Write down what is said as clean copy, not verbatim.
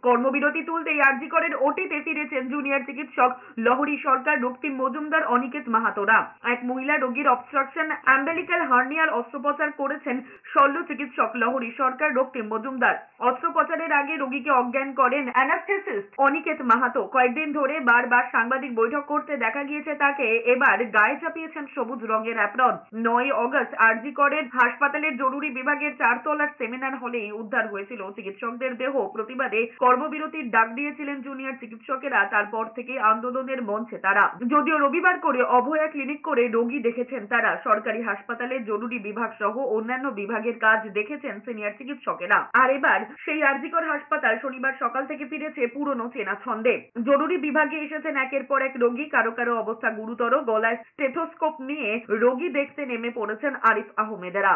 কর্মবিরতি তুলতেই আরজি করের ওটিতে ফিরেছেন জুনিয়র চিকিৎসক লহরী সরকার, রক্তিম মজুমদার, অনিকেত মাহাতোরা। এক মহিলা রোগীর অবস্ট্রাকশন অ্যাম্বেলিক্যাল হার্নিয়ার অস্ত্রোপচার করেছেন শল্য চিকিৎসক লহরী সরকার, রক্তিম মজুমদার। অস্ত্রোপচারের আগে রোগীকে অজ্ঞান করেন অ্যানাস্থেসিস্ট অনিকেত মাহাতো। কয়েকদিন ধরে বারবার সাংবাদিক বৈঠক করতে দেখা গিয়েছে তাকে, এবার গায়ে চাপিয়েছেন সবুজ রঙের অ্যাপ্রন। 9 অগস্ট আরজি করের হাসপাতালের জরুরি বিভাগের 4 তলার সেমিনার হলেই উদ্ধার হয়েছিল চিকিৎসকদের দেহ। প্রতিবাদে কর্মবিরতির ডাক দিয়েছিলেন জুনিয়র চিকিৎসকেরা। তারপর থেকে আন্দোলনের মঞ্চে তারা। যদিও রবিবার করে অভয়া ক্লিনিক করে রোগী দেখেছেন তারা। সরকারি হাসপাতালের জরুরি বিভাগ সহ অন্যান্য বিভাগের কাজ দেখেছেন সিনিয়র চিকিৎসকেরা। আর এবার সেই আরজি কর হাসপাতাল শনিবার সকাল থেকে ফিরেছে পুরনো চেনা ছন্দে। জরুরি বিভাগে এসেছেন একের পর এক রোগী। কারো কারো অবস্থা গুরুতর। গলায় স্টেথোস্কোপ নিয়ে রোগী দেখতে নেমে পড়েছেন আরিফ আহমেদেরা।